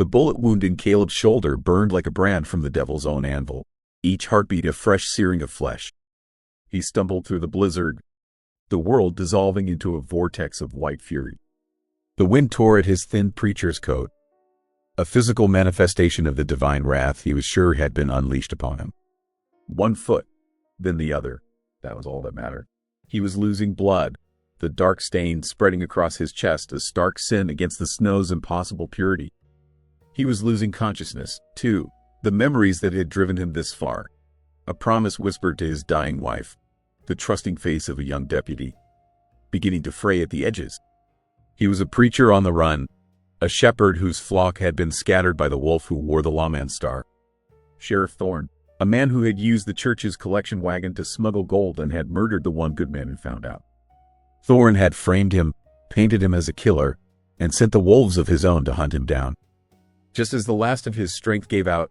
The bullet wound in Caleb's shoulder burned like a brand from the devil's own anvil, each heartbeat a fresh searing of flesh. He stumbled through the blizzard, the world dissolving into a vortex of white fury. The wind tore at his thin preacher's coat, a physical manifestation of the divine wrath he was sure had been unleashed upon him. One foot, then the other. That was all that mattered. He was losing blood, the dark stain spreading across his chest, a stark sin against the snow's impossible purity. He was losing consciousness, too, the memories that had driven him this far. A promise whispered to his dying wife, the trusting face of a young deputy, beginning to fray at the edges. He was a preacher on the run, a shepherd whose flock had been scattered by the wolf who wore the lawman's star. Sheriff Thorne, a man who had used the church's collection wagon to smuggle gold and had murdered the one good man who found out. Thorne had framed him, painted him as a killer, and sent the wolves of his own to hunt him down. Just as the last of his strength gave out,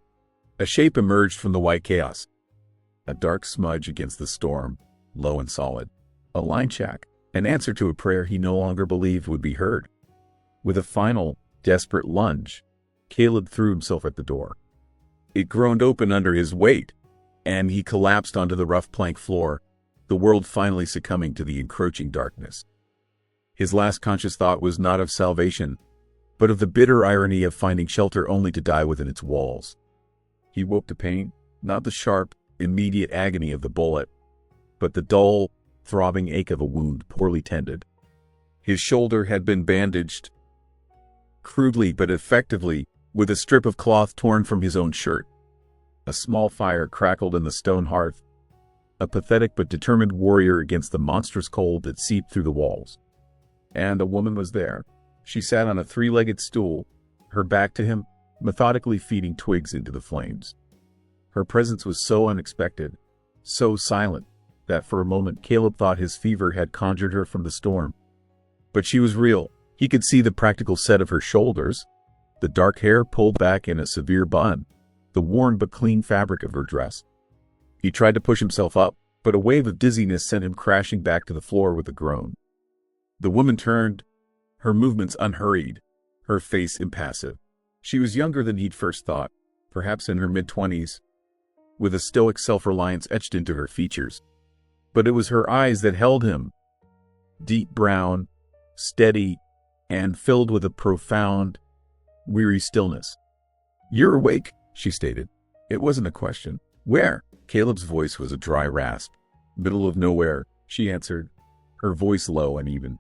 a shape emerged from the white chaos. A dark smudge against the storm, low and solid. A line shack, an answer to a prayer he no longer believed would be heard. With a final, desperate lunge, Caleb threw himself at the door. It groaned open under his weight, and he collapsed onto the rough plank floor, the world finally succumbing to the encroaching darkness. His last conscious thought was not of salvation, but of the bitter irony of finding shelter only to die within its walls. He woke to pain, not the sharp, immediate agony of the bullet, but the dull, throbbing ache of a wound poorly tended. His shoulder had been bandaged, crudely but effectively, with a strip of cloth torn from his own shirt. A small fire crackled in the stone hearth, a pathetic but determined warrior against the monstrous cold that seeped through the walls. And a woman was there. She sat on a three-legged stool, her back to him, methodically feeding twigs into the flames. Her presence was so unexpected, so silent, that for a moment Caleb thought his fever had conjured her from the storm. But she was real. He could see the practical set of her shoulders, the dark hair pulled back in a severe bun, the worn but clean fabric of her dress. He tried to push himself up, but a wave of dizziness sent him crashing back to the floor with a groan. The woman turned, her movements unhurried, her face impassive. She was younger than he'd first thought, perhaps in her mid-20s, with a stoic self-reliance etched into her features. But it was her eyes that held him, deep brown, steady, and filled with a profound, weary stillness. "You're awake," she stated. It wasn't a question. "Where?" Caleb's voice was a dry rasp. "Middle of nowhere," she answered, her voice low and even.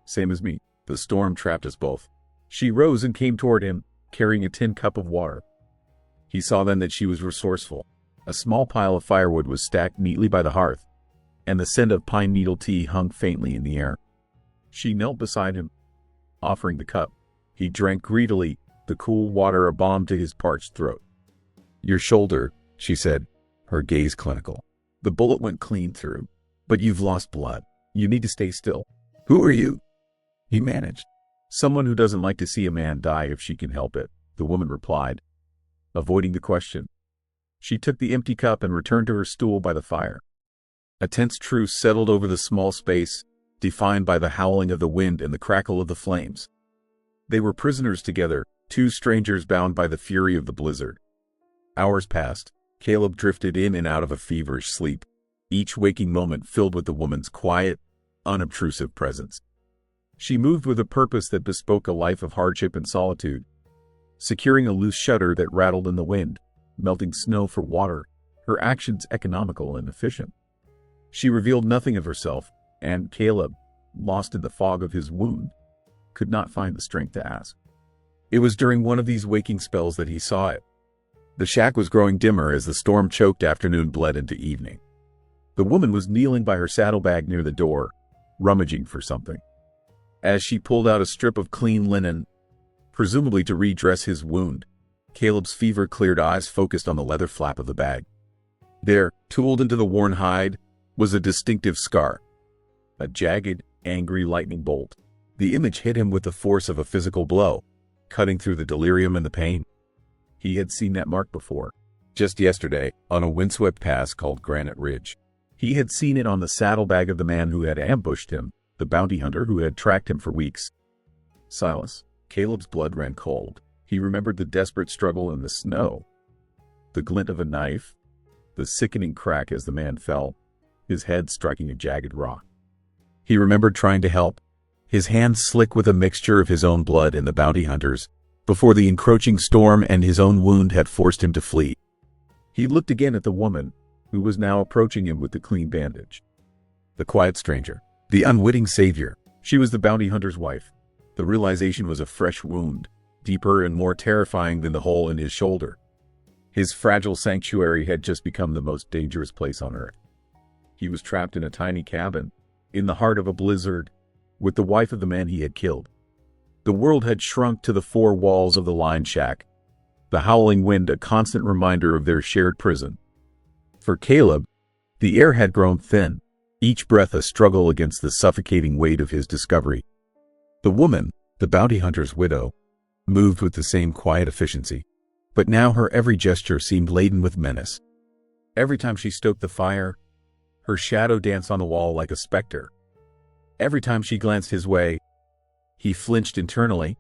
"Same as me. The storm trapped us both." She rose and came toward him, carrying a tin cup of water. He saw then that she was resourceful. A small pile of firewood was stacked neatly by the hearth, and the scent of pine needle tea hung faintly in the air. She knelt beside him, offering the cup. He drank greedily, the cool water a balm to his parched throat. "Your shoulder," she said, her gaze clinical. "The bullet went clean through, but you've lost blood. You need to stay still." "Who are you?" he managed. "Someone who doesn't like to see a man die if she can help it," the woman replied, avoiding the question. She took the empty cup and returned to her stool by the fire. A tense truce settled over the small space, defined by the howling of the wind and the crackle of the flames. They were prisoners together, two strangers bound by the fury of the blizzard. Hours passed. Caleb drifted in and out of a feverish sleep, each waking moment filled with the woman's quiet, unobtrusive presence. She moved with a purpose that bespoke a life of hardship and solitude, securing a loose shutter that rattled in the wind, melting snow for water, her actions economical and efficient. She revealed nothing of herself, and Caleb, lost in the fog of his wound, could not find the strength to ask. It was during one of these waking spells that he saw it. The shack was growing dimmer as the storm-choked afternoon bled into evening. The woman was kneeling by her saddlebag near the door, rummaging for something. As she pulled out a strip of clean linen, presumably to redress his wound, Caleb's fever-cleared eyes focused on the leather flap of the bag. There, tooled into the worn hide, was a distinctive scar. A jagged, angry lightning bolt. The image hit him with the force of a physical blow, cutting through the delirium and the pain. He had seen that mark before. Just yesterday, on a windswept pass called Granite Ridge. He had seen it on the saddlebag of the man who had ambushed him, the bounty hunter who had tracked him for weeks. Silas. Caleb's blood ran cold. He remembered the desperate struggle in the snow, the glint of a knife, the sickening crack as the man fell, his head striking a jagged rock. He remembered trying to help, his hands slick with a mixture of his own blood and the bounty hunters, before the encroaching storm and his own wound had forced him to flee. He looked again at the woman, who was now approaching him with the clean bandage. The quiet stranger, the unwitting savior. She was the bounty hunter's wife. The realization was a fresh wound, deeper and more terrifying than the hole in his shoulder. His fragile sanctuary had just become the most dangerous place on earth. He was trapped in a tiny cabin, in the heart of a blizzard, with the wife of the man he had killed. The world had shrunk to the four walls of the lined shack, the howling wind a constant reminder of their shared prison. For Caleb, the air had grown thin, each breath a struggle against the suffocating weight of his discovery. The woman, the bounty hunter's widow, moved with the same quiet efficiency, but now her every gesture seemed laden with menace. Every time she stoked the fire, her shadow danced on the wall like a specter. Every time she glanced his way, he flinched internally,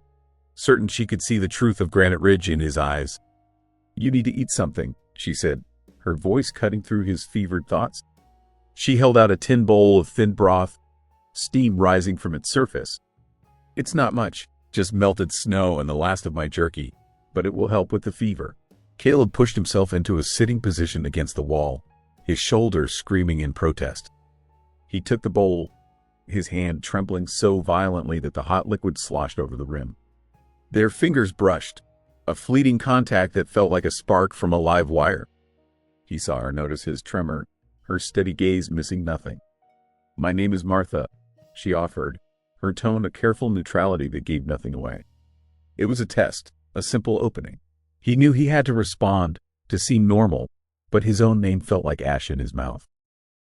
certain she could see the truth of Granite Ridge in his eyes. "You need to eat something," she said, her voice cutting through his fevered thoughts. She held out a tin bowl of thin broth, steam rising from its surface. "It's not much, just melted snow and the last of my jerky, but it will help with the fever." Caleb pushed himself into a sitting position against the wall, his shoulders screaming in protest. He took the bowl, his hand trembling so violently that the hot liquid sloshed over the rim. Their fingers brushed, a fleeting contact that felt like a spark from a live wire. He saw her notice his tremor, her steady gaze missing nothing. "My name is Martha," she offered, her tone a careful neutrality that gave nothing away. It was a test, a simple opening. He knew he had to respond, to seem normal, but his own name felt like ash in his mouth.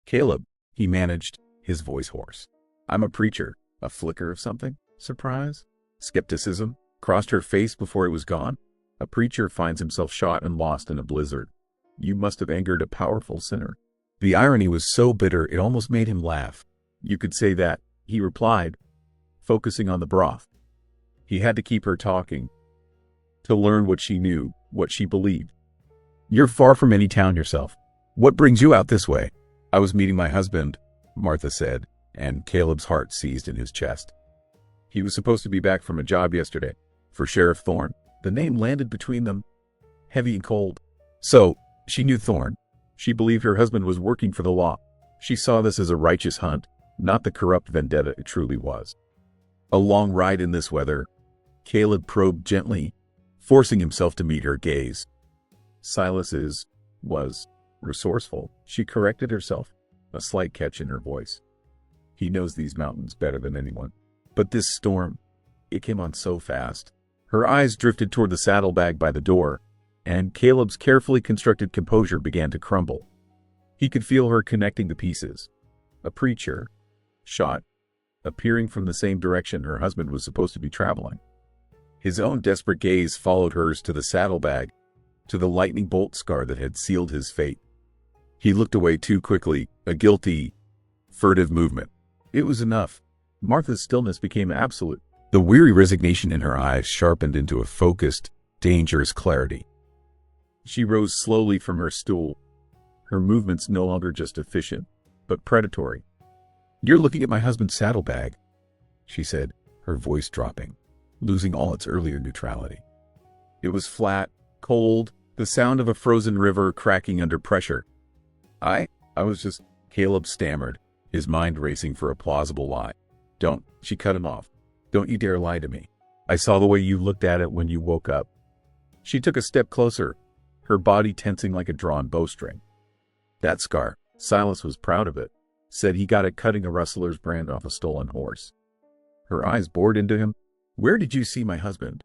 "Caleb," he managed, his voice hoarse. "I'm a preacher." A flicker of something? Surprise? Skepticism? Crossed her face before it was gone? A preacher finds himself shot and lost in a blizzard. You must have angered a powerful sinner. The irony was so bitter it almost made him laugh. "You could say that," he replied, focusing on the broth. He had to keep her talking, to learn what she knew, what she believed. "You're far from any town yourself. What brings you out this way?" "I was meeting my husband," Martha said, and Caleb's heart seized in his chest. "He was supposed to be back from a job yesterday, for Sheriff Thorne." The name landed between them, heavy and cold. So, she knew Thorne. She believed her husband was working for the law. She saw this as a righteous hunt, not the corrupt vendetta it truly was. A long ride in this weather. Caleb probed gently, forcing himself to meet her gaze. "Silas was resourceful," she corrected herself, a slight catch in her voice. "He knows these mountains better than anyone. But this storm, it came on so fast." Her eyes drifted toward the saddlebag by the door, and Caleb's carefully constructed composure began to crumble. He could feel her connecting the pieces. A preacher, shot, appearing from the same direction her husband was supposed to be traveling. His own desperate gaze followed hers to the saddlebag, to the lightning bolt scar that had sealed his fate. He looked away too quickly, a guilty, furtive movement. It was enough. Martha's stillness became absolute. The weary resignation in her eyes sharpened into a focused, dangerous clarity. She rose slowly from her stool, her movements no longer just efficient, but predatory. "You're looking at my husband's saddlebag," she said, her voice dropping, losing all its earlier neutrality. It was flat, cold, the sound of a frozen river cracking under pressure. I was just," Caleb stammered, his mind racing for a plausible lie. "Don't," she cut him off. "Don't you dare lie to me. I saw the way you looked at it when you woke up." She took a step closer, her body tensing like a drawn bowstring. "That scar, Silas was proud of it. Said he got it cutting a rustler's brand off a stolen horse." Her eyes bored into him. "Where did you see my husband?"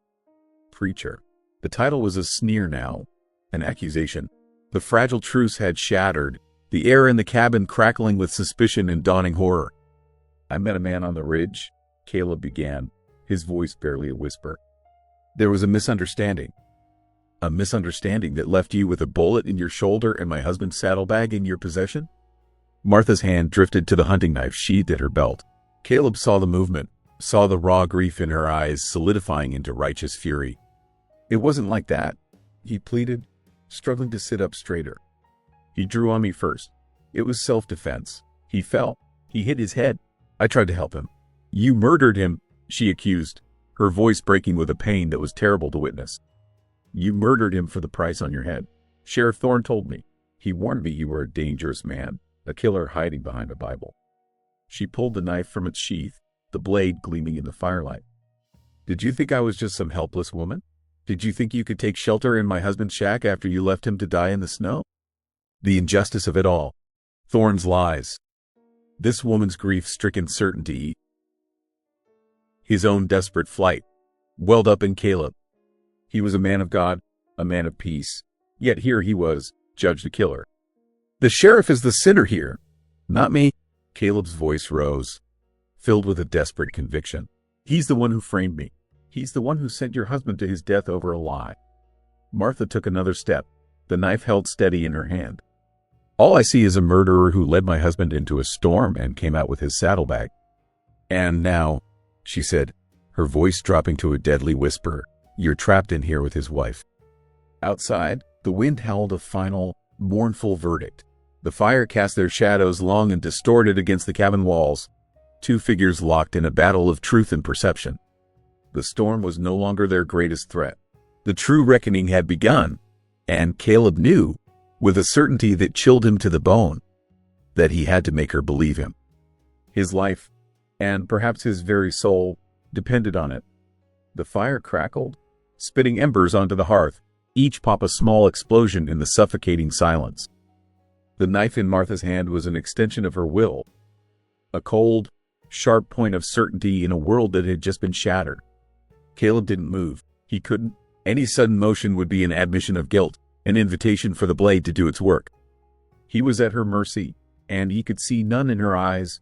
"Preacher." The title was a sneer now, an accusation. The fragile truce had shattered, the air in the cabin crackling with suspicion and dawning horror. "I met a man on the ridge," Caleb began, his voice barely a whisper. "There was a misunderstanding. A misunderstanding that left you with a bullet in your shoulder and my husband's saddlebag in your possession?" Martha's hand drifted to the hunting knife sheathed at her belt. Caleb saw the movement, saw the raw grief in her eyes solidifying into righteous fury. It wasn't like that, he pleaded, struggling to sit up straighter. He drew on me first. It was self-defense. He fell. He hit his head. I tried to help him. You murdered him, she accused, her voice breaking with a pain that was terrible to witness. You murdered him for the price on your head. Sheriff Thorne told me. He warned me you were a dangerous man, a killer hiding behind a Bible. She pulled the knife from its sheath, the blade gleaming in the firelight. Did you think I was just some helpless woman? Did you think you could take shelter in my husband's shack after you left him to die in the snow? The injustice of it all. Thorne's lies. This woman's grief-stricken certainty. His own desperate flight. Welled up in Caleb. He was a man of God, a man of peace. Yet here he was, judged a killer. The sheriff is the sinner here, not me. Caleb's voice rose, filled with a desperate conviction. He's the one who framed me. He's the one who sent your husband to his death over a lie. Martha took another step, the knife held steady in her hand. All I see is a murderer who led my husband into a storm and came out with his saddlebag. And now, she said, her voice dropping to a deadly whisper, you're trapped in here with his wife. Outside, the wind howled a final, mournful verdict. The fire cast their shadows long and distorted against the cabin walls, two figures locked in a battle of truth and perception. The storm was no longer their greatest threat. The true reckoning had begun, and Caleb knew, with a certainty that chilled him to the bone, that he had to make her believe him. His life, and perhaps his very soul, depended on it. The fire crackled, spitting embers onto the hearth, each pop a small explosion in the suffocating silence. The knife in Martha's hand was an extension of her will, a cold, sharp point of certainty in a world that had just been shattered. Caleb didn't move. He couldn't. Any sudden motion would be an admission of guilt, an invitation for the blade to do its work. He was at her mercy, and he could see none in her eyes,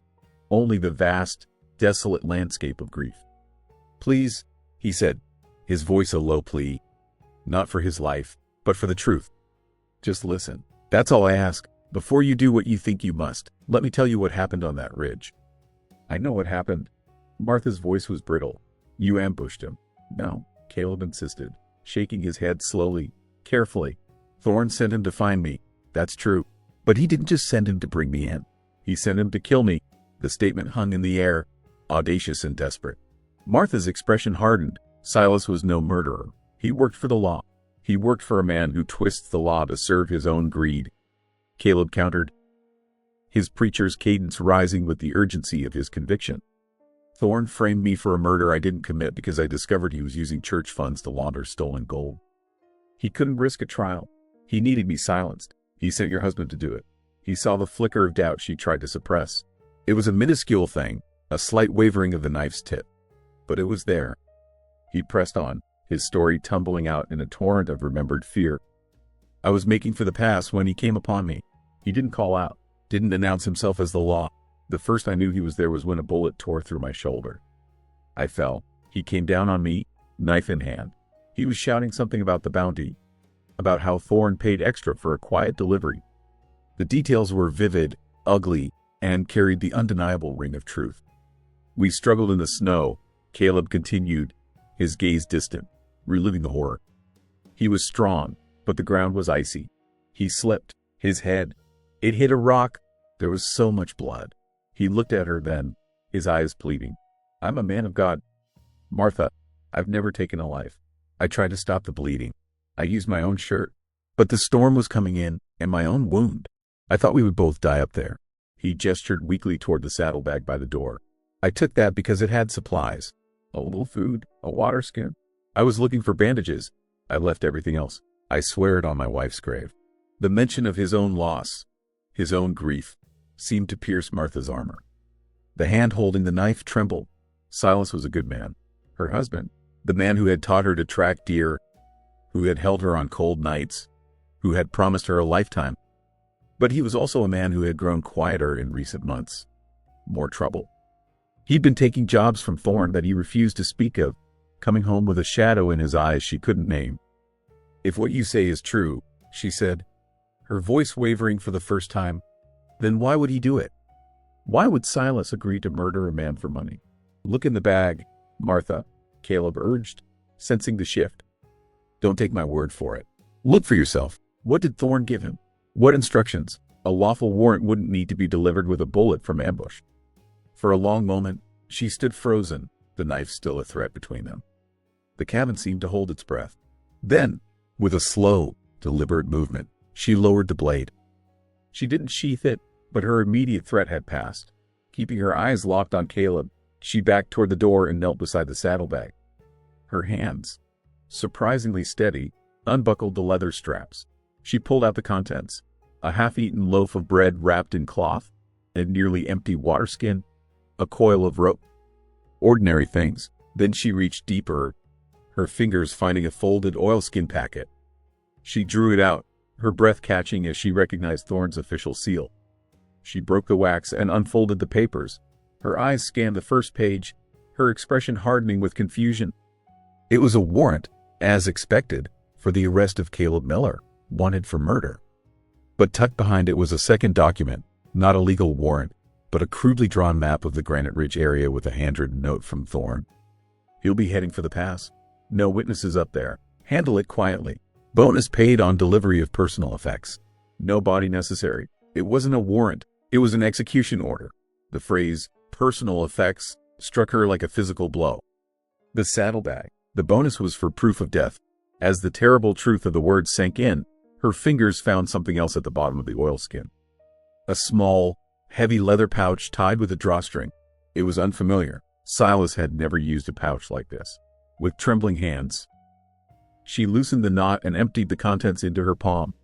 only the vast, desolate landscape of grief. Please, he said, his voice a low plea, not for his life, but for the truth. Just listen. That's all I ask. Before you do what you think you must, let me tell you what happened on that ridge. I know what happened. Martha's voice was brittle. You ambushed him. No, Caleb insisted, shaking his head slowly, carefully. Thorne sent him to find me. That's true. But he didn't just send him to bring me in. He sent him to kill me. The statement hung in the air, audacious and desperate. Martha's expression hardened. Silas was no murderer. He worked for the law. He worked for a man who twists the law to serve his own greed. Caleb countered, his preacher's cadence rising with the urgency of his conviction. Thorne framed me for a murder I didn't commit because I discovered he was using church funds to launder stolen gold. He couldn't risk a trial. He needed me silenced. He sent your husband to do it. He saw the flicker of doubt she tried to suppress. It was a minuscule thing, a slight wavering of the knife's tip. But it was there. He pressed on, his story tumbling out in a torrent of remembered fear. I was making for the pass when he came upon me. He didn't call out, didn't announce himself as the law. The first I knew he was there was when a bullet tore through my shoulder. I fell. He came down on me, knife in hand. He was shouting something about the bounty, about how Thorne paid extra for a quiet delivery. The details were vivid, ugly, and carried the undeniable ring of truth. We struggled in the snow, Caleb continued, his gaze distant, reliving the horror. He was strong, but the ground was icy. He slipped, his head. It hit a rock. There was so much blood. He looked at her then, his eyes pleading. I'm a man of God. Martha, I've never taken a life. I tried to stop the bleeding. I used my own shirt. But the storm was coming in, and my own wound. I thought we would both die up there. He gestured weakly toward the saddlebag by the door. I took that because it had supplies. A little food, a water skin. I was looking for bandages. I left everything else. I swear it on my wife's grave. The mention of his own loss, his own grief, seemed to pierce Martha's armor. The hand holding the knife trembled. Silas was a good man. Her husband, the man who had taught her to track deer, who had held her on cold nights, who had promised her a lifetime. But he was also a man who had grown quieter in recent months. More trouble. He'd been taking jobs from Thorne that he refused to speak of, coming home with a shadow in his eyes she couldn't name. If what you say is true, she said, her voice wavering for the first time, then why would he do it? Why would Silas agree to murder a man for money? Look in the bag, Martha, Caleb urged, sensing the shift. Don't take my word for it. Look for yourself. What did Thorne give him? What instructions? A lawful warrant wouldn't need to be delivered with a bullet from ambush. For a long moment, she stood frozen, the knife still a threat between them. The cabin seemed to hold its breath. Then, with a slow, deliberate movement, she lowered the blade. She didn't sheath it, but her immediate threat had passed. Keeping her eyes locked on Caleb, she backed toward the door and knelt beside the saddlebag. Her hands, surprisingly steady, unbuckled the leather straps. She pulled out the contents: a half-eaten loaf of bread wrapped in cloth, a nearly empty water skin, a coil of rope. Ordinary things. Then she reached deeper, her fingers finding a folded oilskin packet. She drew it out, her breath catching as she recognized Thorne's official seal. She broke the wax and unfolded the papers. Her eyes scanned the first page, her expression hardening with confusion. It was a warrant, as expected, for the arrest of Caleb Miller, wanted for murder. But tucked behind it was a second document, not a legal warrant, but a crudely drawn map of the Granite Ridge area with a handwritten note from Thorne. He'll be heading for the pass. No witnesses up there. Handle it quietly. Bonus paid on delivery of personal effects. No body necessary. It wasn't a warrant. It was an execution order. The phrase, personal effects, struck her like a physical blow. The saddlebag. The bonus was for proof of death. As the terrible truth of the words sank in, her fingers found something else at the bottom of the oilskin. A small, heavy leather pouch tied with a drawstring. It was unfamiliar. Silas had never used a pouch like this. With trembling hands, she loosened the knot and emptied the contents into her palm.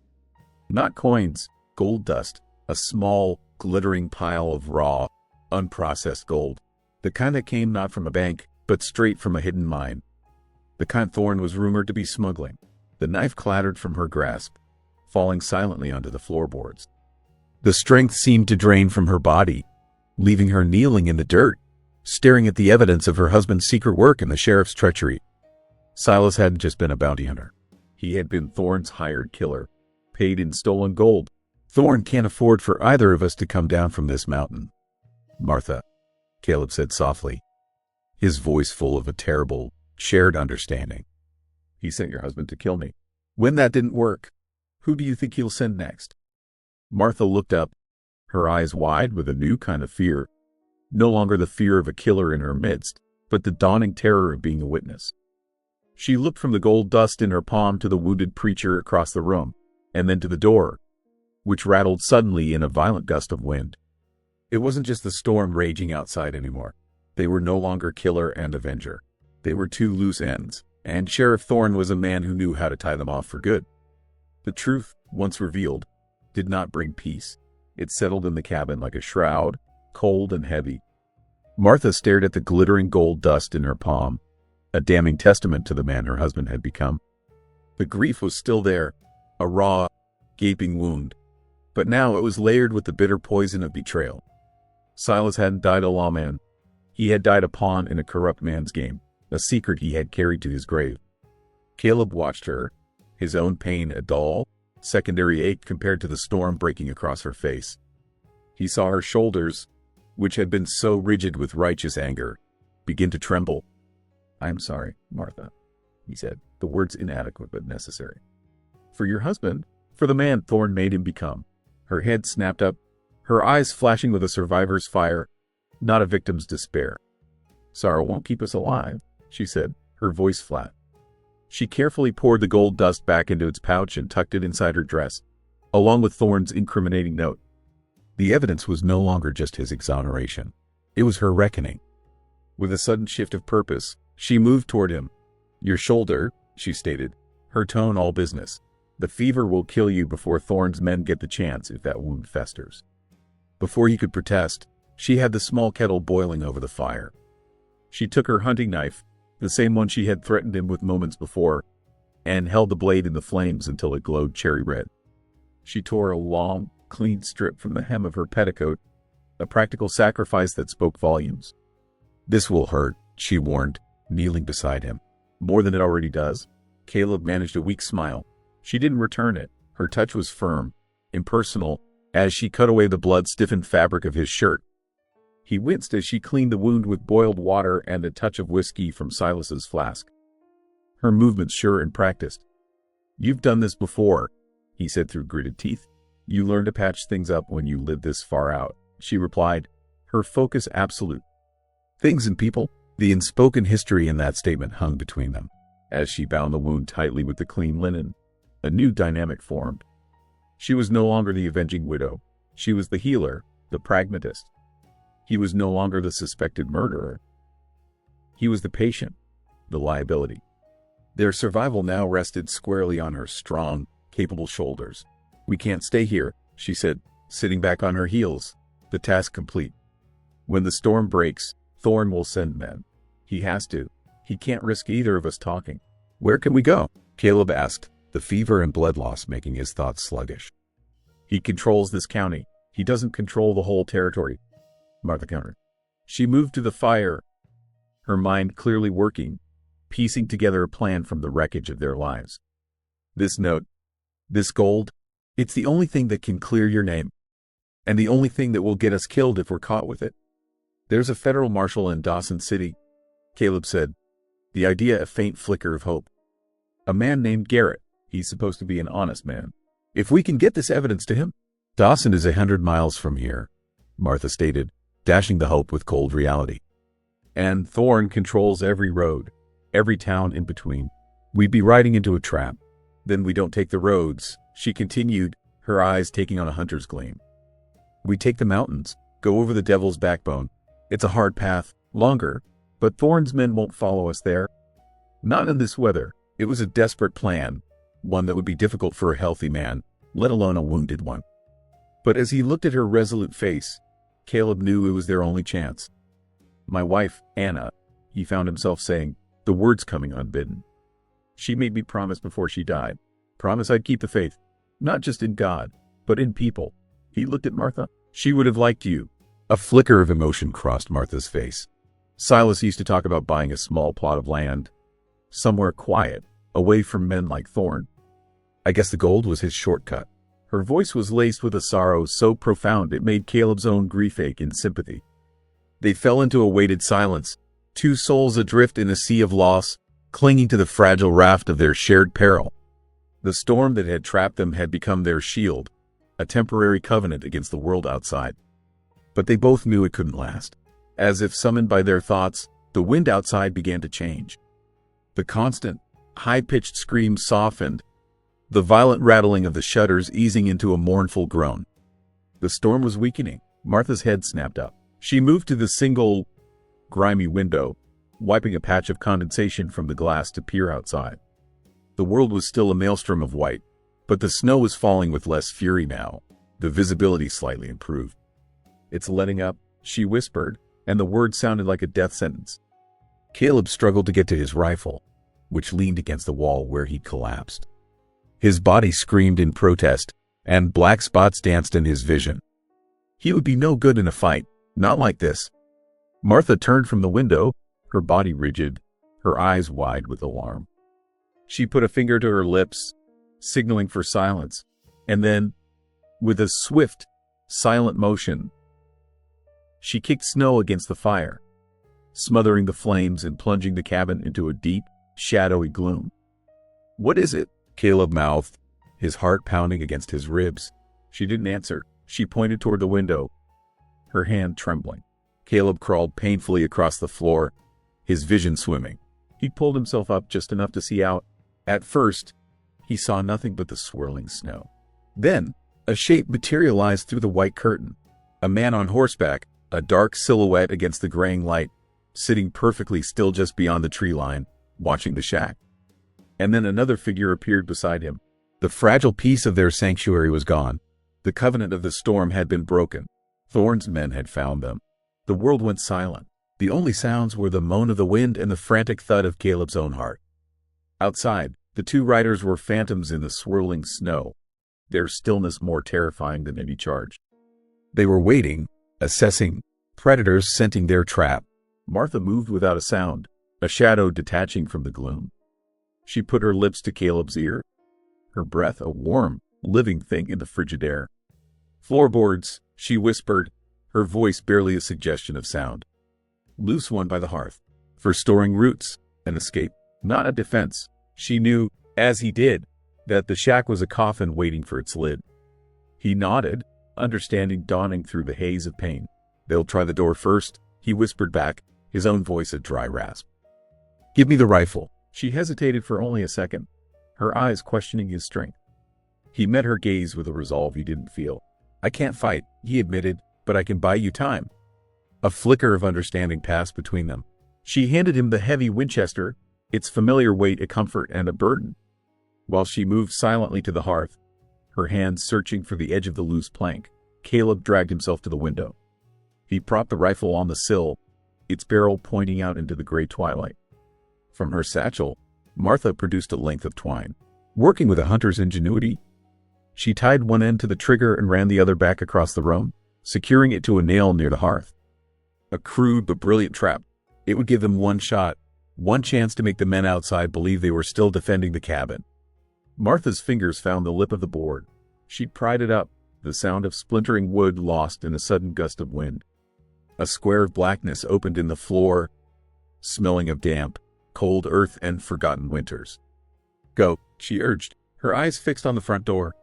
Not coins, gold dust, a small, glittering pile of raw, unprocessed gold. The kind that came not from a bank, but straight from a hidden mine. The kind Thorne was rumored to be smuggling. The knife clattered from her grasp, falling silently onto the floorboards. The strength seemed to drain from her body, leaving her kneeling in the dirt, staring at the evidence of her husband's secret work and the sheriff's treachery. Silas hadn't just been a bounty hunter. He had been Thorne's hired killer, paid in stolen gold. Thorne can't afford for either of us to come down from this mountain. Martha, Caleb said softly, his voice full of a terrible, shared understanding. He sent your husband to kill me. When that didn't work, who do you think he'll send next? Martha looked up, her eyes wide with a new kind of fear. No longer the fear of a killer in her midst, but the dawning terror of being a witness. She looked from the gold dust in her palm to the wounded preacher across the room, and then to the door, which rattled suddenly in a violent gust of wind. It wasn't just the storm raging outside anymore. They were no longer killer and avenger. They were two loose ends, and Sheriff Thorne was a man who knew how to tie them off for good. The truth, once revealed, did not bring peace. It settled in the cabin like a shroud, cold and heavy. Martha stared at the glittering gold dust in her palm, a damning testament to the man her husband had become. The grief was still there, a raw, gaping wound, but now it was layered with the bitter poison of betrayal. Silas hadn't died a lawman. He had died a pawn in a corrupt man's game, a secret he had carried to his grave. Caleb watched her, his own pain a dull, secondary ache compared to the storm breaking across her face. He saw her shoulders, which had been so rigid with righteous anger, begin to tremble. "I'm sorry, Martha," he said, the words inadequate but necessary. "For your husband, for the man Thorne made him become." Her head snapped up, her eyes flashing with a survivor's fire, not a victim's despair. "Sorrow won't keep us alive," she said, her voice flat. She carefully poured the gold dust back into its pouch and tucked it inside her dress, along with Thorne's incriminating note. The evidence was no longer just his exoneration. It was her reckoning. With a sudden shift of purpose, she moved toward him. "Your shoulder," she stated, her tone all business. "The fever will kill you before Thorne's men get the chance if that wound festers." Before he could protest, she had the small kettle boiling over the fire. She took her hunting knife, the same one she had threatened him with moments before, and held the blade in the flames until it glowed cherry red. She tore a long, clean strip from the hem of her petticoat, a practical sacrifice that spoke volumes. "This will hurt," she warned, kneeling beside him. "More than it already does." Caleb managed a weak smile. She didn't return it. Her touch was firm, impersonal, as she cut away the blood-stiffened fabric of his shirt. He winced as she cleaned the wound with boiled water and a touch of whiskey from Silas's flask. Her movements sure and practiced. "You've done this before," he said through gritted teeth. "You learn to patch things up when you live this far out," she replied, her focus absolute. Things and people, the unspoken history in that statement hung between them. As she bound the wound tightly with the clean linen, a new dynamic formed. She was no longer the avenging widow. She was the healer, the pragmatist. He was no longer the suspected murderer. He was the patient, the liability. Their survival now rested squarely on her strong, capable shoulders. "We can't stay here," she said, sitting back on her heels, the task complete. "When the storm breaks, Thorn will send men. He has to. He can't risk either of us talking." "Where can we go?" Caleb asked, the fever and blood loss making his thoughts sluggish. "He controls this county. He doesn't control the whole territory," Martha countered. She moved to the fire, her mind clearly working, piecing together a plan from the wreckage of their lives. "This note, this gold, it's the only thing that can clear your name, and the only thing that will get us killed if we're caught with it. There's a federal marshal in Dawson City," Caleb said, the idea a faint flicker of hope. "A man named Garrett. He's supposed to be an honest man. If we can get this evidence to him." "Dawson is 100 miles from here," Martha stated, dashing the hope with cold reality. "And Thorn controls every road, every town in between. We'd be riding into a trap. Then we don't take the roads," she continued, her eyes taking on a hunter's gleam. "We take the mountains, go over the Devil's Backbone. It's a hard path, longer, but Thorn's men won't follow us there. Not in this weather." It was a desperate plan, one that would be difficult for a healthy man, let alone a wounded one. But as he looked at her resolute face, Caleb knew it was their only chance. "My wife, Anna," he found himself saying, the words coming unbidden. "She made me promise before she died. Promise I'd keep the faith, not just in God, but in people." He looked at Martha. "She would have liked you." A flicker of emotion crossed Martha's face. Silas used to talk about buying a small plot of land, somewhere quiet, away from men like Thorn. I guess the gold was his shortcut. Her voice was laced with a sorrow so profound it made Caleb's own grief ache in sympathy. They fell into a weighted silence, two souls adrift in a sea of loss, clinging to the fragile raft of their shared peril. The storm that had trapped them had become their shield, a temporary covenant against the world outside. But they both knew it couldn't last. As if summoned by their thoughts, the wind outside began to change. The constant, high-pitched scream softened, the violent rattling of the shutters easing into a mournful groan. The storm was weakening. Martha's head snapped up. She moved to the single, grimy window, wiping a patch of condensation from the glass to peer outside. The world was still a maelstrom of white, but the snow was falling with less fury now, the visibility slightly improved. "It's letting up," she whispered, and the word sounded like a death sentence. Caleb struggled to get to his rifle, which leaned against the wall where he'd collapsed. His body screamed in protest, and black spots danced in his vision. He would be no good in a fight, not like this. Martha turned from the window, her body rigid, her eyes wide with alarm. She put a finger to her lips, signaling for silence, and then, with a swift, silent motion, she kicked snow against the fire, smothering the flames and plunging the cabin into a deep, shadowy gloom. "What is it?" Caleb mouthed, his heart pounding against his ribs. She didn't answer. She pointed toward the window, her hand trembling. Caleb crawled painfully across the floor, his vision swimming. He pulled himself up just enough to see out. At first, he saw nothing but the swirling snow. Then, a shape materialized through the white curtain. A man on horseback, a dark silhouette against the graying light, sitting perfectly still just beyond the tree line, watching the shack. And then another figure appeared beside him. The fragile peace of their sanctuary was gone. The covenant of the storm had been broken. Thorn's men had found them. The world went silent. The only sounds were the moan of the wind and the frantic thud of Caleb's own heart. Outside, the two riders were phantoms in the swirling snow, their stillness more terrifying than any charge. They were waiting, assessing, predators scenting their trap. Martha moved without a sound, a shadow detaching from the gloom. She put her lips to Caleb's ear, her breath a warm, living thing in the frigid air. "Floorboards," she whispered, her voice barely a suggestion of sound. "Loose one by the hearth. For storing roots, an escape, not a defense." She knew, as he did, that the shack was a coffin waiting for its lid. He nodded, understanding dawning through the haze of pain. "They'll try the door first," he whispered back, his own voice a dry rasp. "Give me the rifle." She hesitated for only a second, her eyes questioning his strength. He met her gaze with a resolve he didn't feel. "I can't fight," he admitted, "but I can buy you time." A flicker of understanding passed between them. She handed him the heavy Winchester, its familiar weight a comfort and a burden, while she moved silently to the hearth, her hands searching for the edge of the loose plank. Caleb dragged himself to the window. He propped the rifle on the sill, its barrel pointing out into the gray twilight. From her satchel, Martha produced a length of twine. Working with a hunter's ingenuity, she tied one end to the trigger and ran the other back across the room, securing it to a nail near the hearth. A crude but brilliant trap. It would give them one shot, one chance to make the men outside believe they were still defending the cabin. Martha's fingers found the lip of the board. She'd pried it up, the sound of splintering wood lost in a sudden gust of wind. A square of blackness opened in the floor, smelling of damp, cold earth and forgotten winters. "Go," she urged, her eyes fixed on the front door.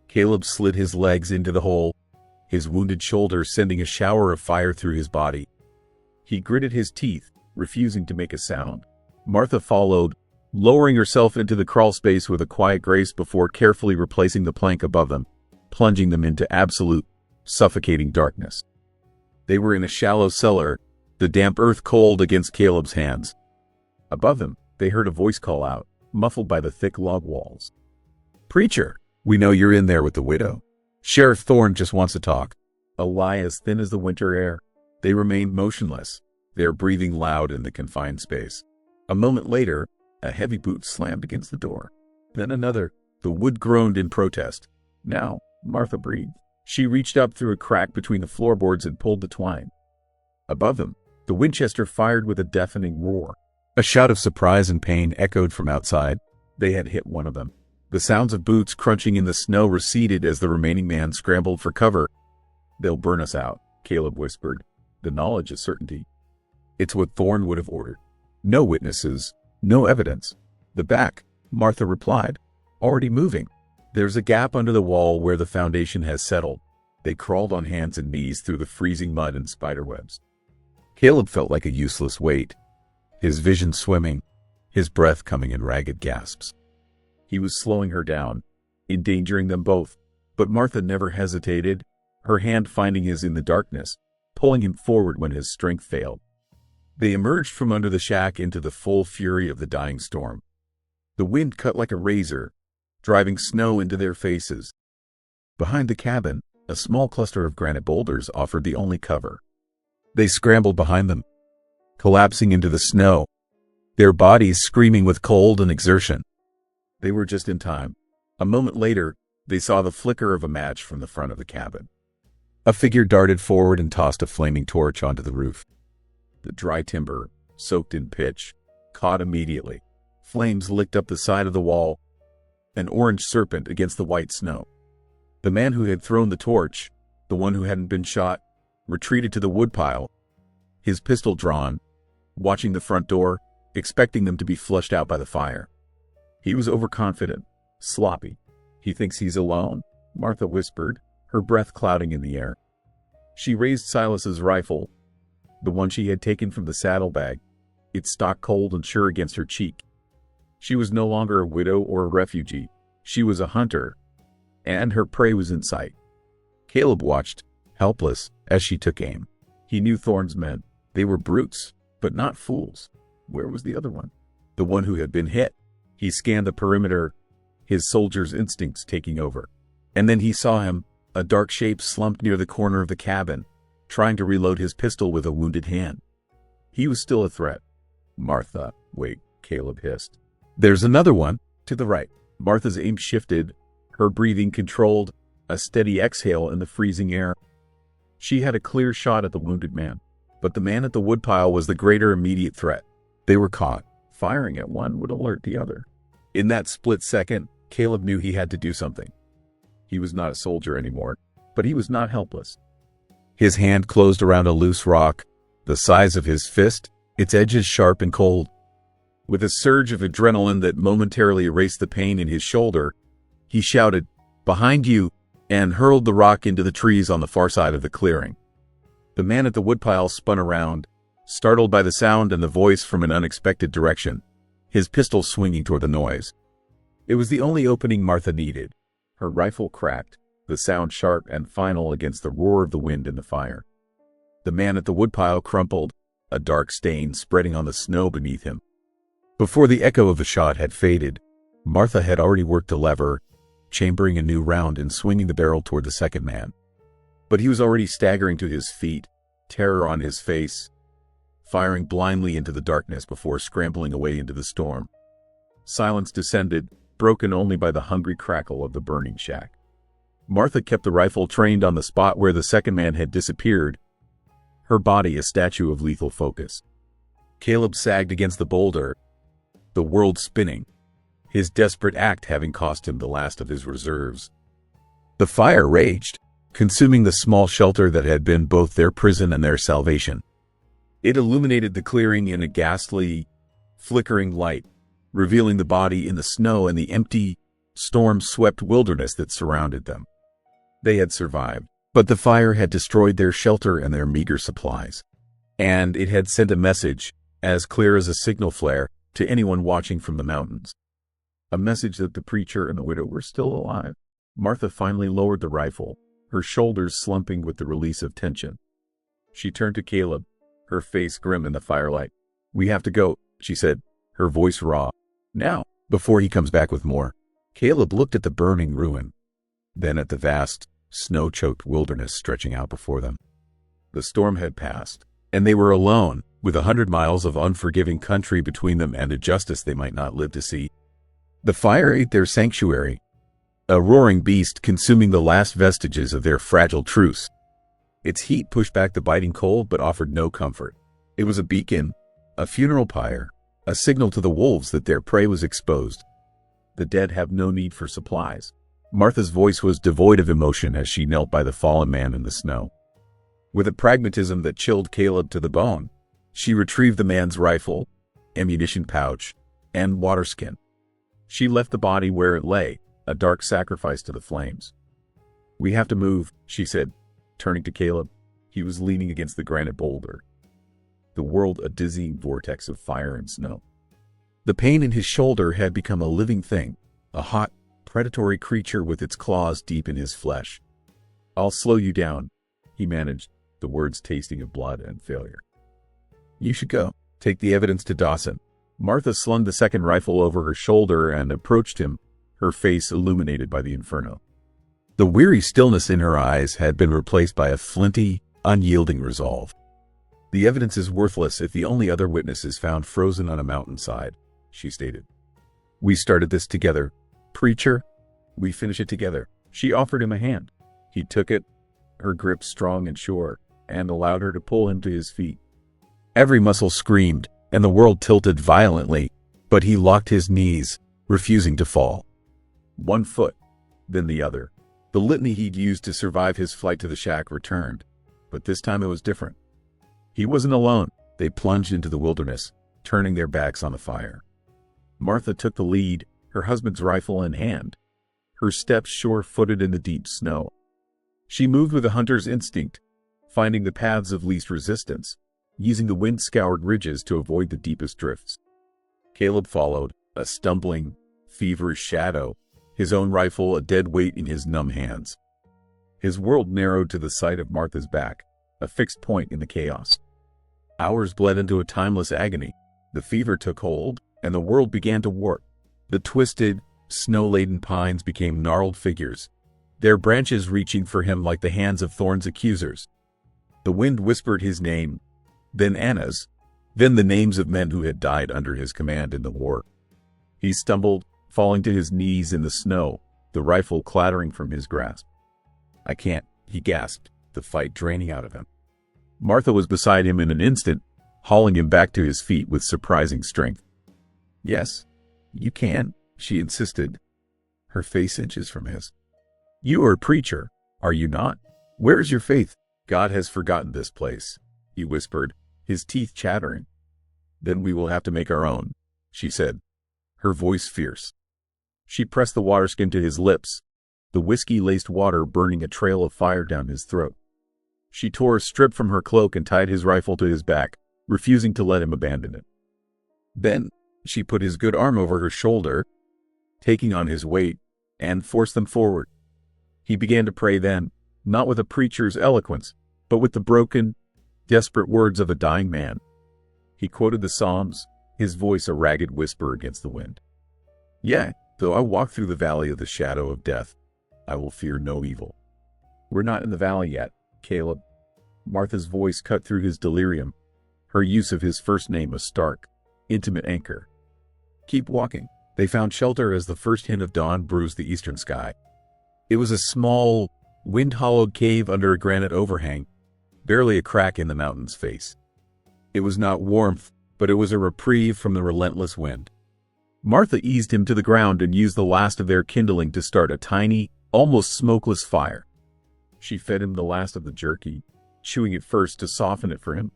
Caleb slid his legs into the hole, his wounded shoulder sending a shower of fire through his body. He gritted his teeth, refusing to make a sound. Martha followed, lowering herself into the crawl space with a quiet grace before carefully replacing the plank above them, plunging them into absolute, suffocating darkness. They were in a shallow cellar, the damp earth cold against Caleb's hands. Above them, they heard a voice call out, muffled by the thick log walls. "Preacher, we know you're in there with the widow. Sheriff Thorne just wants to talk." A lie as thin as the winter air. They remained motionless, their breathing loud in the confined space. A moment later, a heavy boot slammed against the door. Then another. The wood groaned in protest. "Now," Martha breathed. She reached up through a crack between the floorboards and pulled the twine. Above them, the Winchester fired with a deafening roar. A shout of surprise and pain echoed from outside. They had hit one of them. The sounds of boots crunching in the snow receded as the remaining man scrambled for cover. "They'll burn us out," Caleb whispered. The knowledge is certainty. It's what Thorne would have ordered. "No witnesses, no evidence." "The back," Martha replied, "already moving. There's a gap under the wall where the foundation has settled." They crawled on hands and knees through the freezing mud and spiderwebs. Caleb felt like a useless weight, his vision swimming, his breath coming in ragged gasps. He was slowing her down, endangering them both, but Martha never hesitated, her hand finding his in the darkness, pulling him forward when his strength failed. They emerged from under the shack into the full fury of the dying storm. The wind cut like a razor, driving snow into their faces. Behind the cabin, a small cluster of granite boulders offered the only cover. They scrambled behind them, collapsing into the snow, their bodies screaming with cold and exertion. They were just in time. A moment later, they saw the flicker of a match from the front of the cabin. A figure darted forward and tossed a flaming torch onto the roof. The dry timber, soaked in pitch, caught immediately. Flames licked up the side of the wall, an orange serpent against the white snow. The man who had thrown the torch, the one who hadn't been shot, retreated to the woodpile, his pistol drawn, watching the front door, expecting them to be flushed out by the fire. He was overconfident, sloppy. "He thinks he's alone," Martha whispered, her breath clouding in the air. She raised Silas's rifle, the one she had taken from the saddlebag, its stock cold and sure against her cheek. She was no longer a widow or a refugee. She was a hunter, and her prey was in sight. Caleb watched, helpless, as she took aim. He knew Thorne's men. They were brutes, but not fools. Where was the other one? The one who had been hit. He scanned the perimeter, his soldier's instincts taking over. And then he saw him, a dark shape slumped near the corner of the cabin, trying to reload his pistol with a wounded hand. He was still a threat. "Martha, wait," Caleb hissed. "There's another one, to the right." Martha's aim shifted, her breathing controlled, a steady exhale in the freezing air. She had a clear shot at the wounded man, but the man at the woodpile was the greater immediate threat. They were caught. Firing at one would alert the other. In that split second, Caleb knew he had to do something. He was not a soldier anymore, but he was not helpless. His hand closed around a loose rock, the size of his fist, its edges sharp and cold. With a surge of adrenaline that momentarily erased the pain in his shoulder, he shouted, "Behind you," and hurled the rock into the trees on the far side of the clearing. The man at the woodpile spun around, startled by the sound and the voice from an unexpected direction, his pistol swinging toward the noise. It was the only opening Martha needed. Her rifle cracked, the sound sharp and final against the roar of the wind and the fire. The man at the woodpile crumpled, a dark stain spreading on the snow beneath him. Before the echo of the shot had faded, Martha had already worked the lever, chambering a new round and swinging the barrel toward the second man. But he was already staggering to his feet, terror on his face, firing blindly into the darkness before scrambling away into the storm. Silence descended, broken only by the hungry crackle of the burning shack. Martha kept the rifle trained on the spot where the second man had disappeared, her body a statue of lethal focus. Caleb sagged against the boulder, the world spinning, his desperate act having cost him the last of his reserves. The fire raged, consuming the small shelter that had been both their prison and their salvation. It illuminated the clearing in a ghastly, flickering light, revealing the body in the snow and the empty, storm-swept wilderness that surrounded them. They had survived, but the fire had destroyed their shelter and their meager supplies. And it had sent a message, as clear as a signal flare, to anyone watching from the mountains. A message that the preacher and the widow were still alive. Martha finally lowered the rifle, her shoulders slumping with the release of tension. She turned to Caleb, her face grim in the firelight. "We have to go," she said, her voice raw. "Now, before he comes back with more." Caleb looked at the burning ruin, then at the vast, snow-choked wilderness stretching out before them. The storm had passed, and they were alone, with 100 miles of unforgiving country between them and a justice they might not live to see. The fire ate their sanctuary, a roaring beast consuming the last vestiges of their fragile truce. Its heat pushed back the biting cold but offered no comfort. It was a beacon, a funeral pyre, a signal to the wolves that their prey was exposed. The dead have no need for supplies. Martha's voice was devoid of emotion as she knelt by the fallen man in the snow. With a pragmatism that chilled Caleb to the bone, she retrieved the man's rifle, ammunition pouch, and waterskin. She left the body where it lay, a dark sacrifice to the flames. "We have to move," she said, turning to Caleb. He was leaning against the granite boulder, the world a dizzying vortex of fire and snow. The pain in his shoulder had become a living thing, a hot, predatory creature with its claws deep in his flesh. "I'll slow you down," he managed, the words tasting of blood and failure. "You should go. Take the evidence to Dawson." Martha slung the second rifle over her shoulder and approached him, her face illuminated by the inferno. The weary stillness in her eyes had been replaced by a flinty, unyielding resolve. "The evidence is worthless if the only other witness is found frozen on a mountainside," she stated. "We started this together. Preacher, we finish it together." She offered him a hand. He took it, her grip strong and sure, and allowed her to pull him to his feet. Every muscle screamed, and the world tilted violently, but he locked his knees, refusing to fall. One foot, then the other. The litany he'd used to survive his flight to the shack returned, but this time it was different. He wasn't alone. They plunged into the wilderness, turning their backs on the fire. Martha took the lead, her husband's rifle in hand, her steps sure-footed in the deep snow. She moved with a hunter's instinct, finding the paths of least resistance, using the wind-scoured ridges to avoid the deepest drifts. Caleb followed, a stumbling, feverish shadow, his own rifle a dead weight in his numb hands. His world narrowed to the sight of Martha's back, a fixed point in the chaos. Hours bled into a timeless agony. The fever took hold, and the world began to warp. The twisted, snow-laden pines became gnarled figures, their branches reaching for him like the hands of Thorn's accusers. The wind whispered his name, then Anna's, then the names of men who had died under his command in the war. He stumbled, falling to his knees in the snow, the rifle clattering from his grasp. "I can't," he gasped, the fight draining out of him. Martha was beside him in an instant, hauling him back to his feet with surprising strength. "Yes, you can," she insisted, her face inches from his. "You are a preacher, are you not? Where is your faith?" "God has forgotten this place," he whispered, his teeth chattering. "Then we will have to make our own," she said, her voice fierce. She pressed the waterskin to his lips, the whiskey-laced water burning a trail of fire down his throat. She tore a strip from her cloak and tied his rifle to his back, refusing to let him abandon it. Then, she put his good arm over her shoulder, taking on his weight, and forced them forward. He began to pray then, not with a preacher's eloquence, but with the broken, desperate words of a dying man. He quoted the Psalms, his voice a ragged whisper against the wind. "Yea, though I walk through the valley of the shadow of death, I will fear no evil." "We're not in the valley yet, Caleb." Martha's voice cut through his delirium, her use of his first name a stark, intimate anchor. "Keep walking." They found shelter as the first hint of dawn bruised the eastern sky. It was a small, wind-hollowed cave under a granite overhang, barely a crack in the mountain's face. It was not warmth, but it was a reprieve from the relentless wind. Martha eased him to the ground and used the last of their kindling to start a tiny, almost smokeless fire. She fed him the last of the jerky, chewing it first to soften it for him.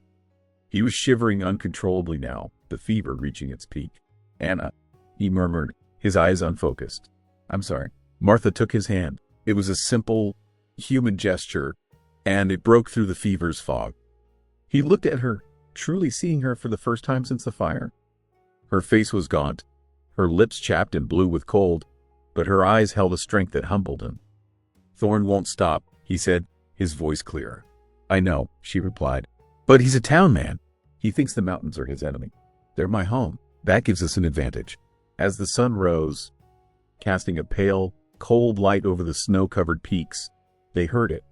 He was shivering uncontrollably now, the fever reaching its peak. "Anna," he murmured, his eyes unfocused. "I'm sorry." Martha took his hand. It was a simple, human gesture, and it broke through the fever's fog. He looked at her, truly seeing her for the first time since the fire. Her face was gaunt, her lips chapped and blue with cold, but her eyes held a strength that humbled him. "Thorn won't stop," he said, his voice clear. "I know," she replied, "but he's a town man. He thinks the mountains are his enemy. They're my home. That gives us an advantage." As the sun rose, casting a pale, cold light over the snow-covered peaks, they heard it.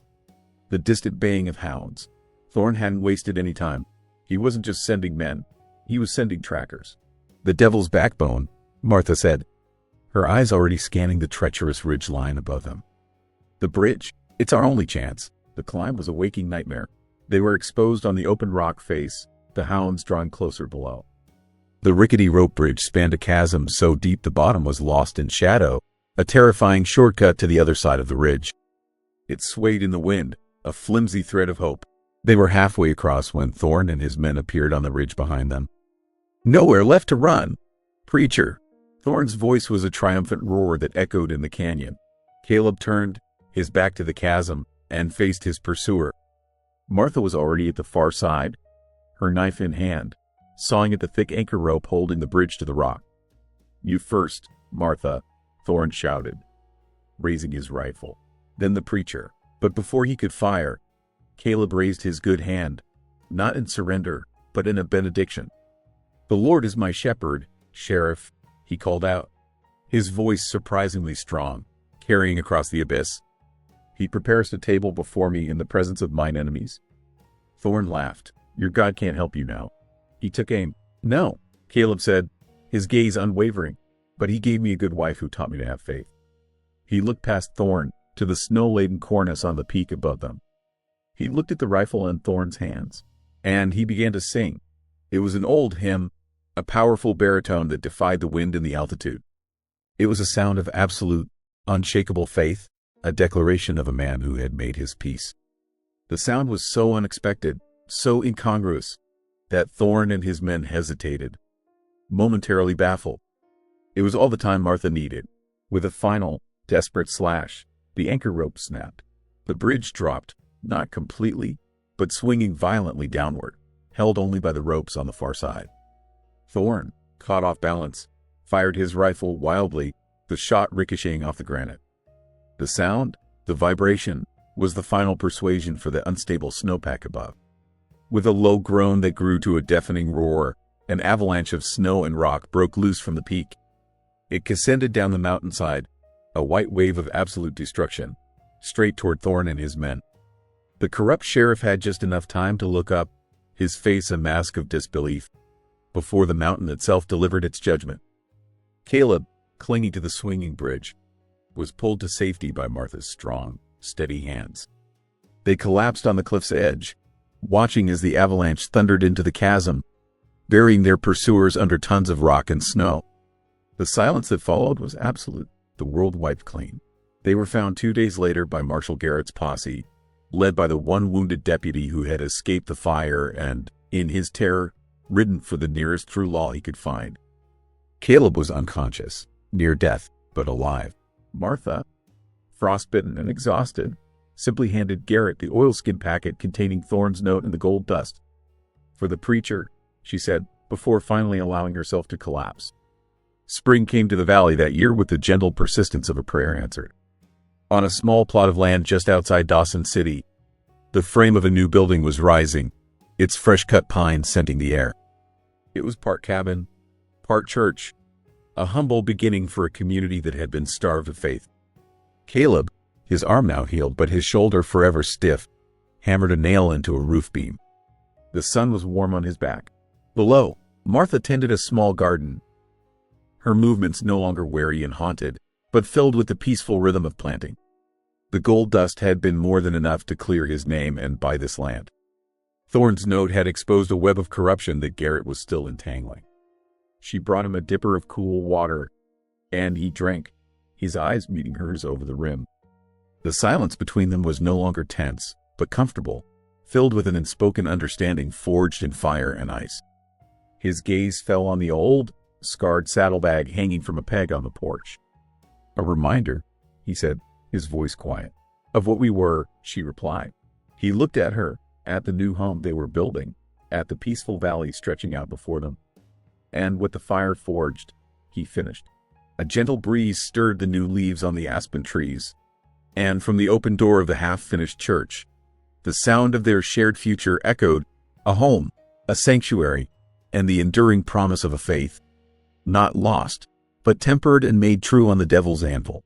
The distant baying of hounds. Thorn hadn't wasted any time. He wasn't just sending men. He was sending trackers. "The devil's backbone," Martha said, her eyes already scanning the treacherous ridge line above them. "The bridge. It's our only chance." The climb was a waking nightmare. They were exposed on the open rock face, the hounds drawing closer below. The rickety rope bridge spanned a chasm so deep the bottom was lost in shadow, a terrifying shortcut to the other side of the ridge. It swayed in the wind, a flimsy thread of hope. They were halfway across when Thorn and his men appeared on the ridge behind them. "Nowhere left to run, preacher." Thorn's voice was a triumphant roar that echoed in the canyon. Caleb turned, his back to the chasm, and faced his pursuer. Martha was already at the far side, her knife in hand, sawing at the thick anchor rope holding the bridge to the rock. "You first, Martha," Thorn shouted, raising his rifle. Then the preacher. But before he could fire, Caleb raised his good hand, not in surrender, but in a benediction. "The Lord is my shepherd, Sheriff," he called out, his voice surprisingly strong, carrying across the abyss. "He prepares a table before me in the presence of mine enemies." Thorn laughed. "Your God can't help you now." He took aim. "No," Caleb said, his gaze unwavering, "but he gave me a good wife who taught me to have faith." He looked past Thorn to the snow-laden cornice on the peak above them. He looked at the rifle in Thorn's hands, and he began to sing. It was an old hymn, a powerful baritone that defied the wind and the altitude. It was a sound of absolute, unshakable faith, a declaration of a man who had made his peace. The sound was so unexpected, so incongruous, that Thorn and his men hesitated, momentarily baffled. It was all the time Martha needed. With a final, desperate slash, the anchor rope snapped. The bridge dropped, not completely, but swinging violently downward, held only by the ropes on the far side. Thorn, caught off balance, fired his rifle wildly, the shot ricocheting off the granite. The sound, the vibration, was the final persuasion for the unstable snowpack above. With a low groan that grew to a deafening roar, an avalanche of snow and rock broke loose from the peak. It descended down the mountainside, a white wave of absolute destruction, straight toward Thorn and his men. The corrupt sheriff had just enough time to look up, his face a mask of disbelief, before the mountain itself delivered its judgment. Caleb, clinging to the swinging bridge, was pulled to safety by Martha's strong, steady hands. They collapsed on the cliff's edge, watching as the avalanche thundered into the chasm, burying their pursuers under tons of rock and snow. The silence that followed was absolute. The world wiped clean. They were found 2 days later by Marshal Garrett's posse, led by the one wounded deputy who had escaped the fire and, in his terror, ridden for the nearest true law he could find. Caleb was unconscious, near death, but alive. Martha, frostbitten and exhausted, simply handed Garrett the oilskin packet containing Thorne's note and the gold dust. "For the preacher," she said, before finally allowing herself to collapse. Spring came to the valley that year with the gentle persistence of a prayer answered. On a small plot of land just outside Dawson City, the frame of a new building was rising, its fresh-cut pines scenting the air. It was part cabin, part church, a humble beginning for a community that had been starved of faith. Caleb, his arm now healed but his shoulder forever stiff, hammered a nail into a roof beam. The sun was warm on his back. Below, Martha tended a small garden, her movements no longer weary and haunted, but filled with the peaceful rhythm of planting. The gold dust had been more than enough to clear his name and buy this land. Thorne's note had exposed a web of corruption that Garrett was still entangling. She brought him a dipper of cool water, and he drank, his eyes meeting hers over the rim. The silence between them was no longer tense, but comfortable, filled with an unspoken understanding forged in fire and ice. His gaze fell on the old, scarred saddlebag hanging from a peg on the porch. "A reminder," he said, his voice quiet. "Of what we were," she replied. He looked at her, at the new home they were building, at the peaceful valley stretching out before them. "And what the fire forged," he finished. A gentle breeze stirred the new leaves on the aspen trees, and from the open door of the half-finished church, the sound of their shared future echoed, a home, a sanctuary, and the enduring promise of a faith, not lost, but tempered and made true on the devil's anvil.